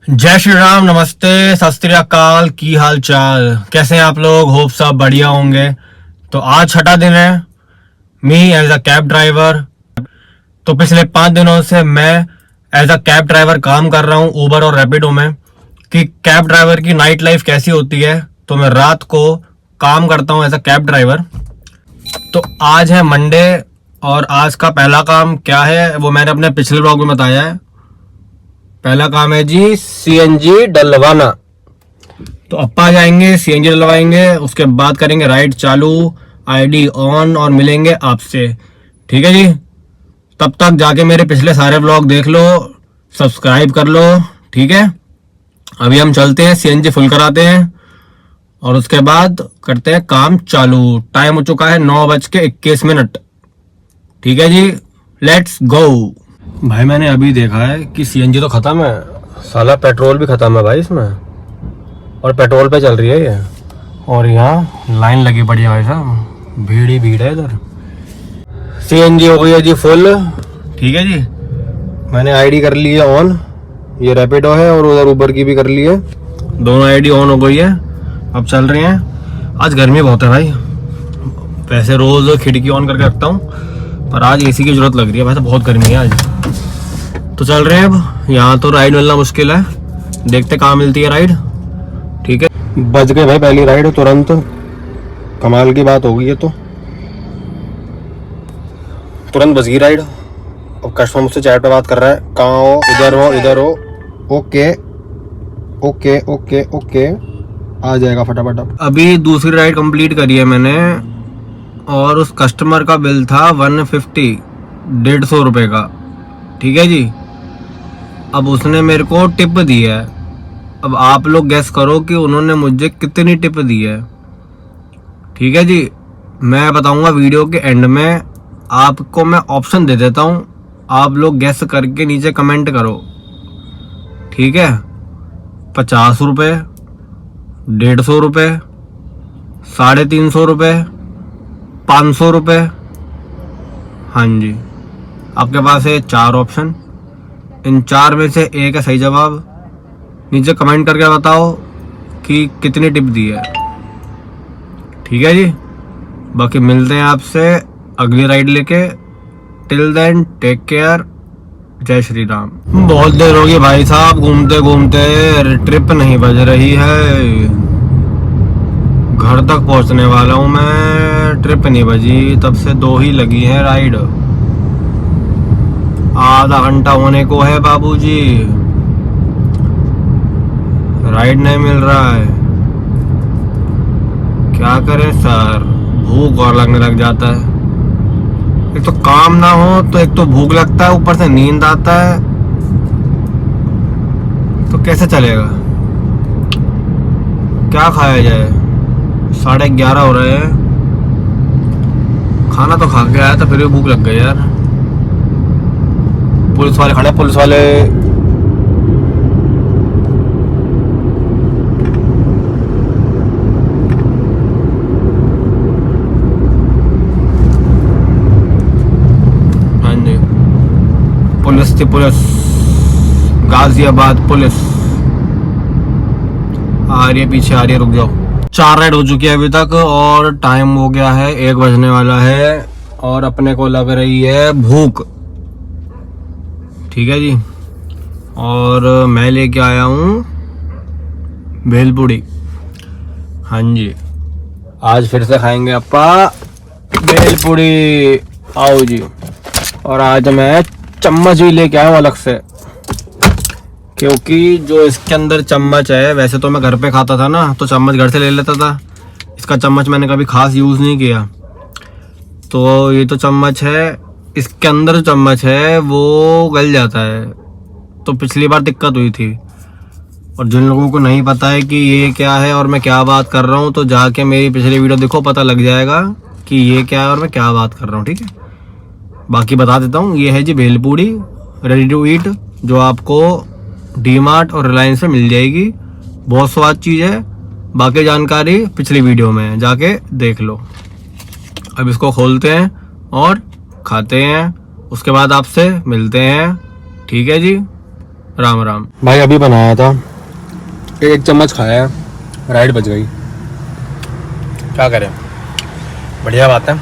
जय श्री राम, नमस्ते, सत श्री अकाल। की हाल चाल, कैसे हैं आप लोग? होप सब बढ़िया होंगे। तो आज छठा दिन है me as a cab driver. तो पिछले 5 दिनों से मैं एज अ कैब ड्राइवर काम कर रहा हूँ उबर और रैपिडो में, कि कैब ड्राइवर की नाइट लाइफ कैसी होती है। तो मैं रात को काम करता हूँ एज अ कैब ड्राइवर। तो आज है मंडे और आज का पहला काम क्या है वो मैंने अपने पिछले ब्लॉग में बताया है। पहला काम है जी सीएनजी डलवाना। तो अप्पा जाएंगे, सीएनजी डलवाएंगे, उसके बाद करेंगे राइड चालू, आईडी ऑन और मिलेंगे आपसे। ठीक है जी। तब तक जाके मेरे पिछले सारे ब्लॉग देख लो, सब्सक्राइब कर लो। ठीक है, अभी हम चलते हैं, सीएनजी फुल कराते हैं और उसके बाद करते हैं काम चालू। टाइम हो चुका है 9:21। ठीक है जी, लेट्स गो। भाई मैंने अभी देखा है कि सीएनजी तो खत्म है, साला पेट्रोल भी खत्म है भाई इसमें, और पेट्रोल पे चल रही है ये। और यहाँ लाइन लगी पड़ी है भाई साहब, भीड़ ही भीड़ है इधर। सीएनजी हो गई है जी फुल। ठीक है जी, मैंने आईडी कर ली है ऑन, ये रैपिडो है और उधर उबर की भी कर ली है, दोनों आईडी ऑन हो गई है। अब चल रहे हैं। आज गर्मी बहुत है भाई, वैसे रोज खिड़की ऑन करके रखता हूँ पर आज एसी की जरूरत लग रही है भाई, तो बहुत गर्मी है आज। तो चल रहे हैं अब। यहाँ तो राइड मिलना मुश्किल है, देखते कहाँ मिलती है राइड। ठीक है, बज गए भाई पहली राइड तुरंत, कमाल की बात हो गई है। तो तुरंत बज गई राइड। अब कस्टमर मुझसे चैट पे बात कर रहा है, कहाँ हो? इधर हो, इधर हो। ओके ओके ओके ओके, आ जाएगा फटाफट। अभी दूसरी राइड कंप्लीट करी है मैंने और उस कस्टमर का बिल था 150, 150 रुपये का। ठीक है जी। अब उसने मेरे को टिप दी है। अब आप लोग गैस करो कि उन्होंने मुझे कितनी टिप दी है। ठीक है जी, मैं बताऊंगा वीडियो के एंड में, आपको मैं ऑप्शन दे देता हूं, आप लोग गैस करके नीचे कमेंट करो। ठीक है, 50 रुपये, 150 रुपये, 350 रुपये, 500 रुपये। हाँ जी, आपके पास है 4 ऑप्शन, इन 4 में से एक है सही जवाब। नीचे कमेंट करके बताओ कि कितनी टिप दी है। ठीक है जी, बाकी मिलते हैं आपसे अगली राइड लेके। टिल देन टेक केयर, जय श्री राम। बहुत देर हो गई भाई साहब, घूमते घूमते ट्रिप नहीं बज रही है। घर तक पहुंचने वाला हूं मैं, ट्रिप नहीं बजी, तब से 2 ही लगी है राइड। आधा घंटा होने को है बाबूजी, राइड नहीं मिल रहा है। क्या करें सर, भूख और लगने लग जाता है। एक तो काम ना हो तो एक तो भूख लगता है, ऊपर से नींद आता है, तो कैसे चलेगा? क्या खाया जाए? 11:30 हो रहे हैं, खाना तो खा के आया था फिर भी भूख लग गई यार। पुलिस वाले खड़े, पुलिस वाले। हाँ जी, पुलिस थी, पुलिस, गाजियाबाद पुलिस आ रही है, पीछे आ रही है, रुक जाओ। 4 राइड हो चुकी है अभी तक और टाइम हो गया है 1 बजने वाला है और अपने को लग रही है भूख। ठीक है जी, और मैं लेके आया हूँ भेलपूड़ी। हाँ जी, आज फिर से खाएंगे अप्पा भेलपूड़ी। आओ जी। और आज मैं चम्मच भी लेके आया हूँ अलग से, क्योंकि जो इसके अंदर चम्मच है, वैसे तो मैं घर पे खाता था ना तो चम्मच घर से ले लेता था, इसका चम्मच मैंने कभी खास यूज़ नहीं किया। तो ये तो चम्मच है, इसके अंदर जो चम्मच है वो गल जाता है, तो पिछली बार दिक्कत हुई थी। और जिन लोगों को नहीं पता है कि ये क्या है और मैं क्या बात कर रहा हूँ, तो जाके मेरी पिछली वीडियो देखो, पता लग जाएगा कि ये क्या है और मैं क्या बात कर रहा हूँ। ठीक है, बाकी बता देता हूँ, ये है जी भेलपूड़ी रेडी टू ईट, जो आपको डीमार्ट और रिलायंस में मिल जाएगी। बहुत स्वाद चीज़ है, बाकी जानकारी पिछली वीडियो में जाके देख लो। अब इसको खोलते हैं और खाते हैं, उसके बाद आपसे मिलते हैं। ठीक है जी, राम राम भाई। अभी बनाया था, एक चम्मच खाया, राइड बच गई। क्या करें, बढ़िया बात है।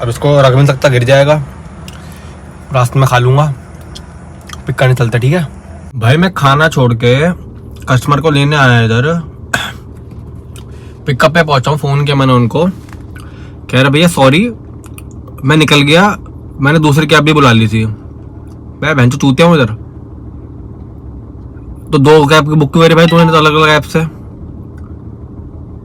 अब इसको रख भी नहीं सकता, गिर जाएगा। रास्ते में खा लूँगा, पिक करने चलते, ठीक है भाई। मैं खाना छोड़ के कस्टमर को लेने आया इधर, पिकअप पे पहुंचा हूँ। फ़ोन किया मैंने उनको, कह रहे भैया सॉरी मैं निकल गया, मैंने दूसरी कैब भी बुला ली थी। मैं बहन चूतिया हूँ इधर, तो 2 कैब की बुक करी भाई तूने अलग अलग ऐप से।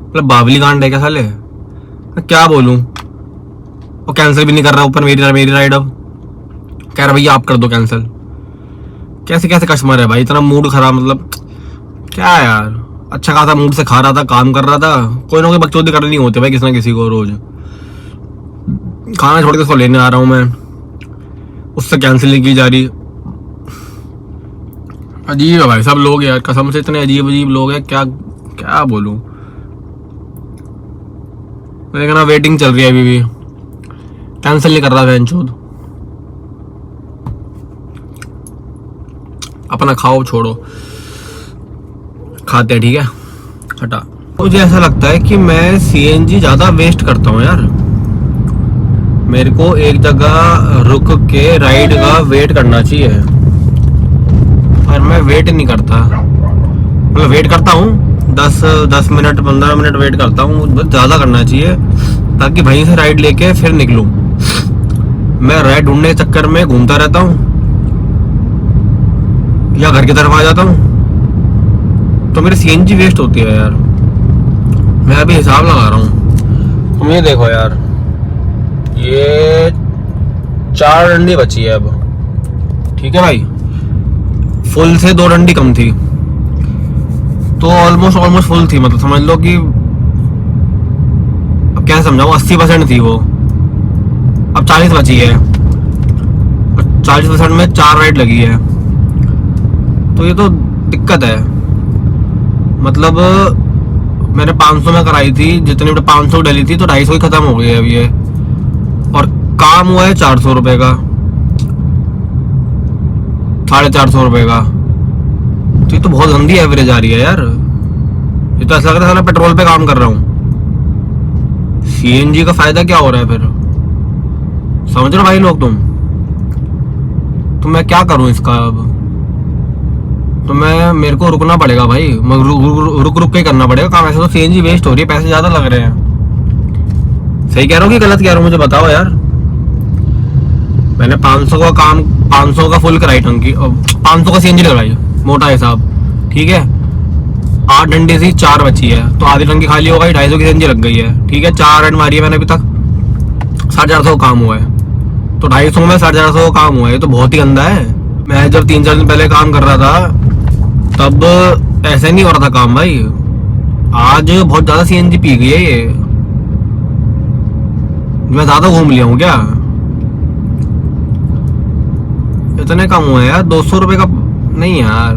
मतलब बावली कांड है क्या साले, मैं क्या बोलूँ। वो कैंसिल भी नहीं कर रहा, ऊपर मेरी राइड। अब कह रहा भैया आप कर दो कैंसिल। कैसे कैसे कस्टमर है भाई, इतना मूड खराब। मतलब क्या है यार, अच्छा खासा मूड से खा रहा था, काम कर रहा था, कोई ना कोई बकचोदी करनी होती भाई किसी ना किसी को रोज। खाना छोड़ के उसको लेने आ रहा हूँ मैं, उससे कैंसिल नहीं की जा रही। अजीब है भाई सब लोग यार, कसम से इतने अजीब अजीब लोग हैं, क्या क्या बोलूं। लेकिन वेटिंग चल रही है अभी भी, कैंसिल नहीं कर रहा बहनचोद। अपना खाओ छोड़ो, खाते हैं ठीक है, हटा। मुझे ऐसा लगता है कि मैं सीएनजी ज्यादा वेस्ट करता हूँ यार। मेरे को एक जगह रुक के राइड का वेट करना चाहिए, पर मैं वेट नहीं करता। मतलब वेट करता हूँ 10 मिनट 15 मिनट वेट करता हूँ, ज़्यादा करना चाहिए ताकि वहीं से राइड लेके फिर निकलूँ। मैं राइड ढूंढने के चक्कर में घूमता रहता हूँ या घर की तरफ आ जाता हूँ, तो मेरी सीएनजी वेस्ट होती है यार। मैं अभी हिसाब लगा रहा हूँ, तुम ये देखो यार, ये 4 डंडी बची है अब, ठीक है भाई। फुल से 2 डंडी कम थी, तो ऑलमोस्ट फुल थी। मतलब समझ लो कि अब क्या समझाऊं, 80% थी वो, अब 40 बची है। 40% में 4 राइड लगी है, तो ये तो दिक्कत है। मतलब मैंने 500 में कराई थी, जितनी 500 डली थी, तो 250 ही खत्म हो गई है अब ये, और काम हुआ है 400 रुपए का, 450 रुपए का। तो ये तो बहुत गंदी एवरेज आ रही है यार। ये तो ऐसा लग रहा है पेट्रोल पे काम कर रहा हूँ। सीएनजी का फायदा क्या हो रहा है फिर, समझ रहे हो भाई लोग तुम। तो मैं क्या करूं इसका अब, तो मेरे को रुकना पड़ेगा भाई, रुक के करना पड़ेगा काम। ऐसे तो सीएनजी वेस्ट हो रही है, पैसे ज्यादा लग रहे हैं। सही कह रहा हूँ कि गलत कह रहा हूँ, मुझे बताओ यार। मैंने 500 का काम, 500 का फुल कराई टंकी, 500 का सीएनजी लगाई, मोटा हिसाब, ठीक है। 8 डंडी थी, 4 बची है, तो आधी टंकी खाली हो गई, 250 की सीएनजी लग गई है, ठीक है। 4 राइड मारी है मैंने अभी तक, 450 का काम हुआ है। तो 250 में 450 का काम हुआ है, ये तो बहुत ही गंदा है। मैं जब 3-4 दिन पहले काम कर रहा था तब ऐसे नहीं हो रहा था काम भाई। आज बहुत ज्यादा सीएनजी पी गई है ये, मैं ज्यादा घूम लिया हूँ क्या। इतने कम हुए यार, 200 रुपए का नहीं यार,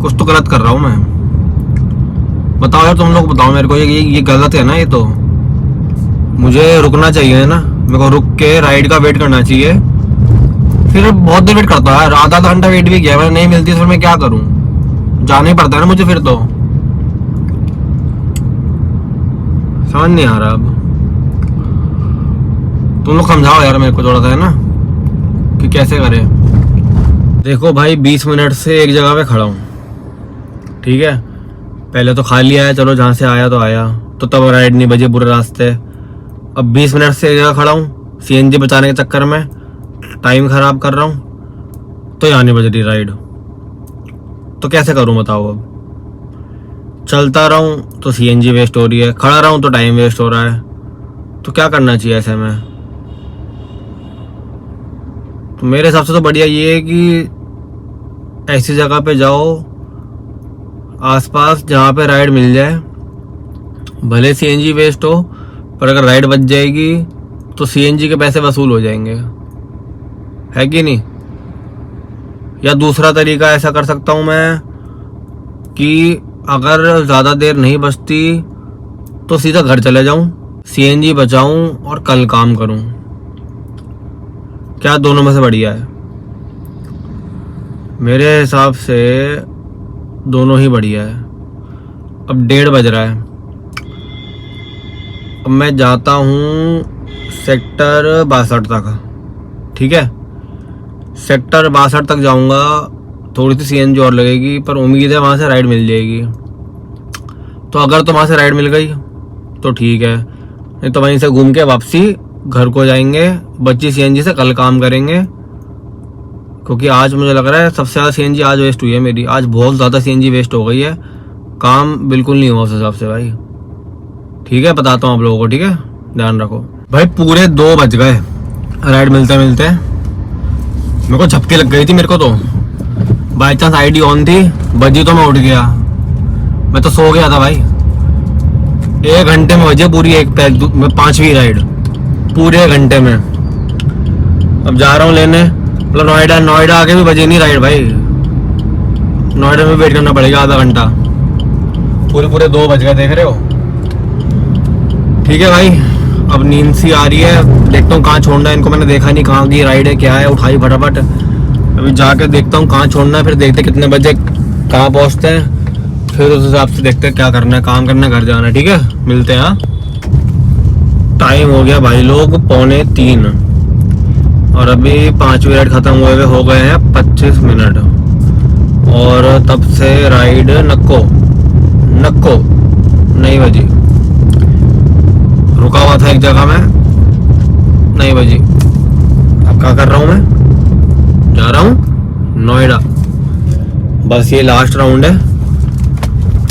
कुछ तो गलत कर रहा हूँ मैं। बताओ यार तुम लोग, बताओ मेरे को, ये गलत है ना। ये तो मुझे रुकना चाहिए ना, मेरे को रुक के राइड का वेट करना चाहिए। फिर बहुत देर वेट करता है यार, आधा घंटा वेट भी किया, मैंने नहीं मिलती तो फिर मैं क्या करूँ, जाना ही पड़ता है ना मुझे फिर। तो समझ नहीं आ रहा अब, तुम लोग समझाओ यार मेरे को थोड़ा सा, है ना, कि कैसे करें। देखो भाई 20 मिनट से एक जगह पे खड़ा हूँ, ठीक है। पहले तो खाली आया, चलो जहाँ से आया तो आया, तो तब राइड नहीं बजे बुरे रास्ते। अब 20 मिनट से एक जगह खड़ा हूँ, सीएनजी बचाने के चक्कर में टाइम खराब कर रहा हूँ, तो यहाँ नहीं बज रही राइड। तो कैसे करूँ बताओ। अब चलता रहूँ तो सीएनजी वेस्ट हो रही है, खड़ा रहूँ तो टाइम वेस्ट हो रहा है। तो क्या करना चाहिए ऐसे में। तो मेरे हिसाब से तो बढ़िया ये है कि ऐसी जगह पे जाओ आसपास जहाँ पे राइड मिल जाए, भले सीएनजी वेस्ट हो, पर अगर राइड बच जाएगी तो सीएनजी के पैसे वसूल हो जाएंगे, है कि नहीं। या दूसरा तरीका ऐसा कर सकता हूँ मैं कि अगर ज़्यादा देर नहीं बचती तो सीधा घर चले जाऊँ, सीएनजी बचाऊँ और कल काम करूँ। क्या दोनों में से बढ़िया है, मेरे हिसाब से दोनों ही बढ़िया है। अब 1:30 बज रहा है। अब मैं जाता हूँ सेक्टर 62 तक, ठीक है। सेक्टर 62 तक जाऊँगा, थोड़ी सी सीएनजी और लगेगी, पर उम्मीद है वहाँ से राइड मिल जाएगी। तो अगर तो वहाँ से राइड मिल गई तो ठीक है, नहीं तो वहीं से घूम के वापसी घर को जाएंगे। बच्ची सीएनजी से कल काम करेंगे, क्योंकि आज मुझे लग रहा है सबसे ज़्यादा सीएनजी आज वेस्ट हुई है मेरी। आज बहुत ज़्यादा सीएनजी वेस्ट हो गई है, काम बिल्कुल नहीं हुआ उस हिसाब से भाई। ठीक है, बताता हूँ आप लोगों को, ठीक है, ध्यान रखो भाई। पूरे 2 बज गए राइड मिलते मिलते। मेरे को झपकी लग गई थी, मेरे को तो बाई चांस आईडी ऑन थी, बजी तो मैं उठ गया। मैं तो सो गया था भाई। 1 घंटे में बजे पूरी 5वीं राइड, पूरे घंटे में। अब जा रहा हूँ लेने, मतलब नोएडा आके भी बजे नहीं राइड भाई। नोएडा में वेट करना पड़ेगा आधा घंटा। पूरे 2 बज गए, देख रहे हो। ठीक है भाई, अब नींद सी आ रही है। देखता हूँ कहाँ छोड़ना है इनको, मैंने देखा नहीं कहाँ की राइड है, क्या है। उठाई फटाफट, अभी जाके देखता हूँ कहाँ छोड़ना है, फिर देखते कितने बजे कहाँ पहुँचते हैं, फिर उस हिसाब से देखते हैं क्या करना है, काम करना है, घर जाना है। ठीक है, मिलते हैं। हाँ, टाइम हो गया भाई लोग 2:45 और अभी 5वीं राइड खत्म हुए हो गए हैं 25 मिनट। और तब से राइड नक्को नहीं बजी। रुका हुआ था एक जगह में, नहीं बजी। अब क्या कर रहा हूँ मैं, जा रहा हूँ नोएडा। बस ये लास्ट राउंड है।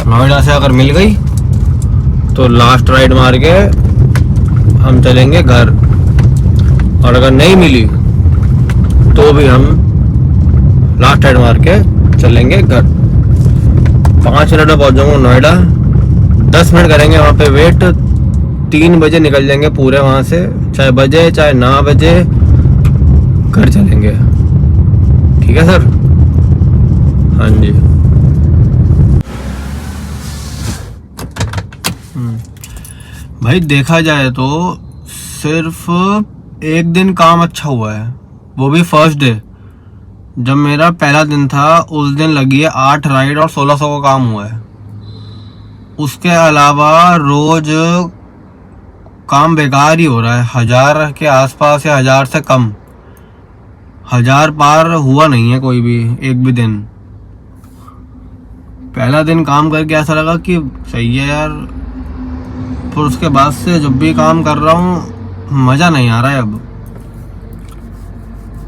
नोएडा से अगर मिल गई तो लास्ट राइड मार के हम चलेंगे घर, और अगर नहीं मिली तो भी हम लास्ट राइड मार के चलेंगे घर। 5 मिनट में पहुंच जाऊंगा नोएडा। 10 मिनट करेंगे वहाँ पे वेट। 3 बजे निकल जाएंगे पूरे वहाँ से, चाहे बजे चाहे ना बजे, घर चलेंगे। ठीक है सर? हाँ जी। भाई देखा जाए तो सिर्फ एक दिन काम अच्छा हुआ है, वो भी फर्स्ट डे। जब मेरा पहला दिन था उस दिन लगी है 8 राइड और 1600 का काम हुआ है। उसके अलावा रोज काम बेकार ही हो रहा है। 1000 के आसपास या 1000 से कम, 1000 पार हुआ नहीं है कोई भी एक भी दिन। पहला दिन काम करके ऐसा लगा कि सही है यार, फिर उसके बाद से जब भी काम कर रहा हूँ मज़ा नहीं आ रहा है अब।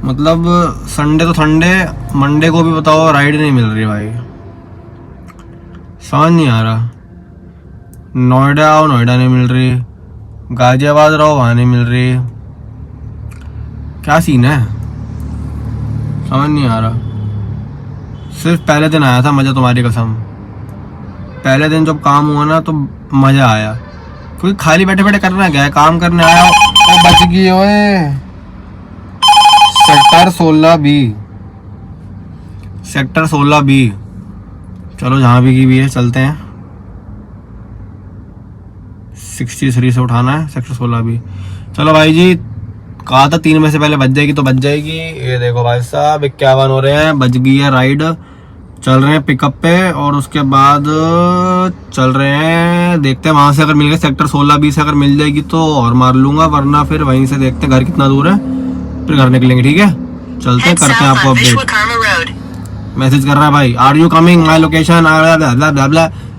मतलब संडे तो संडे, मंडे को भी बताओ राइड नहीं मिल रही भाई, समझ नहीं आ रहा। नोएडा आओ नोएडा नहीं मिल रही, गाजियाबाद रहो वहाँ नहीं मिल रही, क्या सीन है समझ नहीं आ रहा। सिर्फ पहले दिन आया था मज़ा, तुम्हारी कसम। पहले दिन जब काम हुआ ना तो मज़ा आया, क्योंकि खाली बैठे बैठे करना क्या है, काम करने आया। ओ बच गई ओए। Sector 16B, sector 16B। चलो जहाँ भी की भी है चलते हैं। 63 से उठाना है सेक्टर 16B। चलो भाई जी, कहा था 3 बजे से पहले बच जाएगी तो बच जाएगी। ये देखो भाई साहब 51 हो रहे हैं, बच गई है राइड। चल रहे हैं पिकअप पे और उसके बाद चल रहे हैं, देखते हैं वहाँ से अगर मिल गए सेक्टर 16B से अगर मिल जाएगी तो और मार लूंगा, वरना फिर वहीं से देखते हैं घर कितना दूर है, फिर घर निकलेंगे। ठीक है, चलते हैं, करते हैं आपको अपडेट। मैसेज कर रहा है भाई, are you coming my location,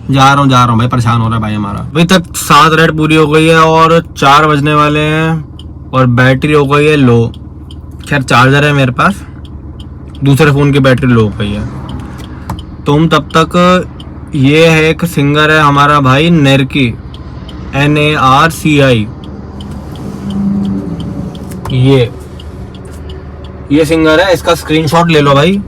जा रहा हूँ भाई, परेशान हो रहा है भाई हमारा। अभी तक 7 राइड पूरी हो गई है और 4 बजने वाले हैं और बैटरी हो गई है लो। खैर चार्जर है मेरे पास, दूसरे फ़ोन की बैटरी लो हो गई है। तुम तब तक, ये है एक सिंगर है हमारा भाई नेरकी, NARCI। ये सिंगर है, इसका स्क्रीनशॉट ले लो भाई।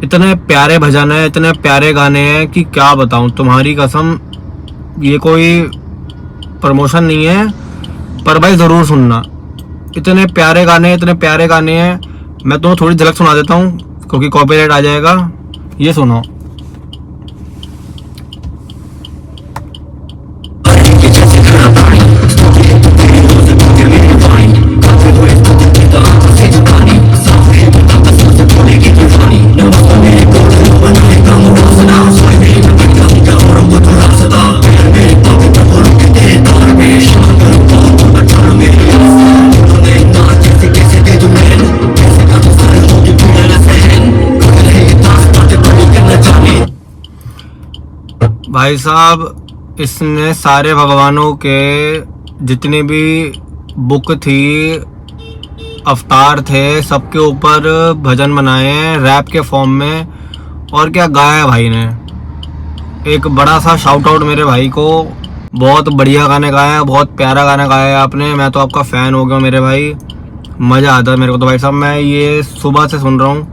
इतने प्यारे भजन है, इतने प्यारे गाने हैं कि क्या बताऊं तुम्हारी कसम। ये कोई प्रमोशन नहीं है, पर भाई ज़रूर सुनना। इतने प्यारे गाने, इतने प्यारे गाने हैं। मैं तुम्हें थोड़ी झलक सुना देता हूँ क्योंकि कॉपीराइट आ जाएगा। ये सुनो। भाई साहब इसने सारे भगवानों के जितनी भी बुक थी, अवतार थे, सबके ऊपर भजन बनाए हैं रैप के फॉर्म में। और क्या गाया है भाई ने। एक बड़ा सा शाउट आउट मेरे भाई को, बहुत बढ़िया गाने गाए हैं, बहुत प्यारा गाना गाया है आपने। मैं तो आपका फ़ैन हो गया मेरे भाई, मज़ा आता है मेरे को तो भाई साहब। मैं ये सुबह से सुन रहा हूँ,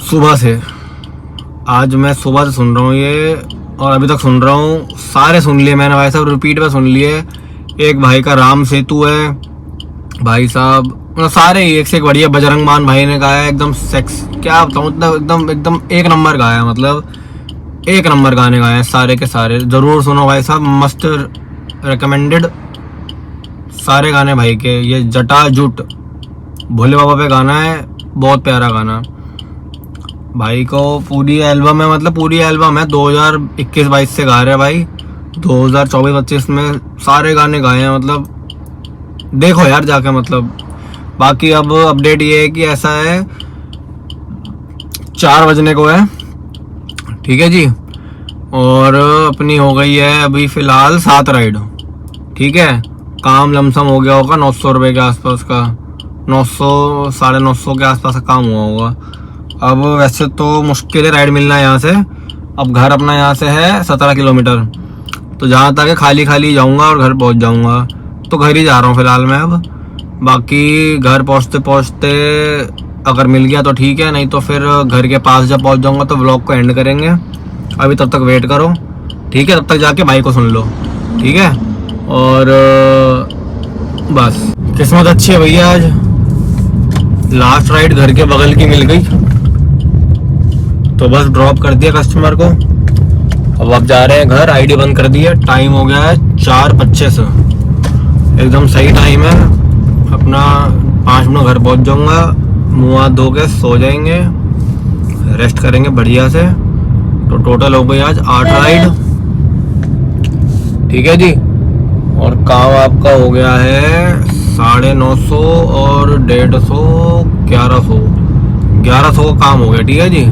सुबह से, आज मैं सुबह से सुन रहा हूँ ये, और अभी तक सुन रहा हूँ। सारे सुन लिए मैंने भाई साहब, रिपीट पे सुन लिए। एक भाई का राम सेतु है भाई साहब, मतलब सारे एक से एक बढ़िया। बजरंग मान भाई ने गाया है, एकदम सेक्स, क्या बताऊँ, मतलब एकदम एकदम एक नंबर गाया, मतलब एक नंबर गाने गाए हैं सारे के सारे। ज़रूर सुनो भाई साहब, मस्त रिकमेंडेड सारे गाने भाई के। ये जटाजुट भोले बाबा पे गाना है, बहुत प्यारा गाना भाई को। पूरी एल्बम है, मतलब पूरी एल्बम है, 2021-22 से गा रहे हैं भाई, 2024-25 में सारे गाने गाए हैं। मतलब देखो यार जाके, मतलब बाकी अब अपडेट ये है कि ऐसा है, 4 बजने को है, ठीक है जी। और अपनी हो गई है अभी फ़िलहाल 7 राइड, ठीक है। काम लमसम हो गया होगा 900 रुपये के आसपास का, 900 950 के आसपास का काम हुआ होगा। अब वैसे तो मुश्किल है राइड मिलना यहाँ से। अब घर अपना यहाँ से है 17 किलोमीटर, तो जहाँ तक है खाली खाली जाऊँगा और घर पहुँच जाऊँगा। तो घर ही जा रहा हूँ फ़िलहाल मैं अब। बाकी घर पहुँचते पहुँचते अगर मिल गया तो ठीक है, नहीं तो फिर घर के पास जब पहुँच जाऊँगा तो व्लॉग को एंड करेंगे। अभी तब तक वेट करो, ठीक है, तब तक जाके भाई को सुन लो, ठीक है। और बस किस्मत अच्छी है भैया, आज लास्ट राइड घर के बगल की मिल गई, तो बस ड्रॉप कर दिया कस्टमर को। अब जा रहे हैं घर, आईडी बंद कर दी है। टाइम हो गया है 4:25, एकदम सही टाइम है अपना। 5 मिनट घर पहुंच जाऊंगा, मुँह हाथ धो के सो जाएंगे, रेस्ट करेंगे बढ़िया से। तो टोटल हो गई आज 8 राइड, ठीक है जी। और काम आपका हो गया है 950 और 150, 1100 का काम हो गया, ठीक है जी।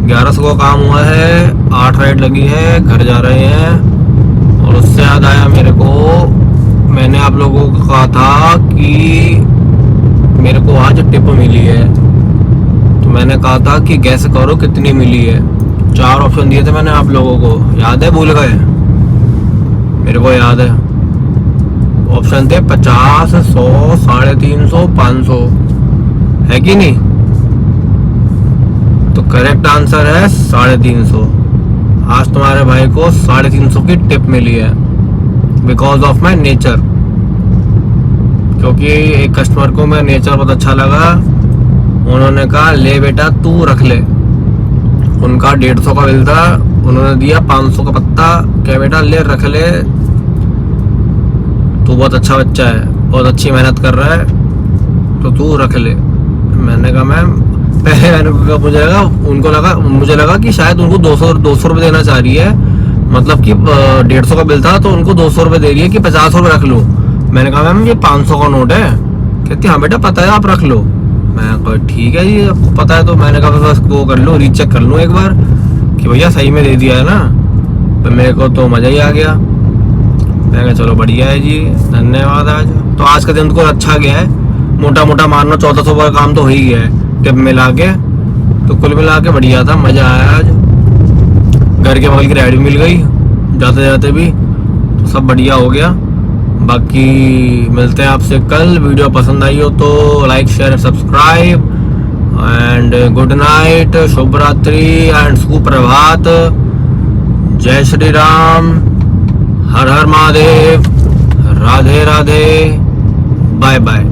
1100 का काम हुआ है, 8 राइड लगी है, घर जा रहे हैं। और उससे याद आया मेरे को, मैंने आप लोगों को कहा था कि मेरे को आज टिप मिली है, तो मैंने कहा था कि गैस करो कितनी मिली है। 4 ऑप्शन दिए थे मैंने आप लोगों को, याद है, भूल गए? मेरे को याद है, ऑप्शन थे 50, 100, 350, 500, है कि नहीं? तो करेक्ट आंसर है 350। आज तुम्हारे भाई को 350 की टिप मिली है, बिकॉज ऑफ माई नेचर। क्योंकि एक कस्टमर को मेरा नेचर बहुत अच्छा लगा, उन्होंने कहा ले बेटा तू रख ले। उनका 150 का बिल था, उन्होंने दिया 500 का पत्ता, क्या बेटा ले रख ले, तू बहुत अच्छा बच्चा है, बहुत अच्छी मेहनत कर रहा है, तो तू रख ले। मैंने कहा मैम, पहले मुझे लगा कि शायद उनको 200 रुपये देना चाह रही है, मतलब कि 150 का बिल था तो उनको 200 रुपये दे रही है कि 50 रुपये रख लूँ। मैंने कहा मैम ये 500 का नोट है। कहती हाँ बेटा पता है, आप रख लो। मैं कहा ठीक है जी, आपको पता है। तो मैंने कहा बस वो कर लो, रीचेक कर लूँ एक बार कि भैया सही में दे दिया है ना। तो मेरे को तो मज़ा ही आ गया। मैं कहा चलो बढ़िया है जी, धन्यवाद। आज तो आज का दिन तो अच्छा गया है, मोटा मोटा मारना 1400 का काम तो हो ही गया है टिप मिला के। तो कुल मिला के बढ़िया था, मज़ा आया आज। घर के बगल की राइड भी मिल गई जाते जाते भी, तो सब बढ़िया हो गया। बाकी मिलते हैं आपसे कल। वीडियो पसंद आई हो तो like share subscribe, and good night, शुभ रात्रि एंड सुप्रभात। जय श्री राम, हर हर महादेव, राधे राधे, बाय बाय।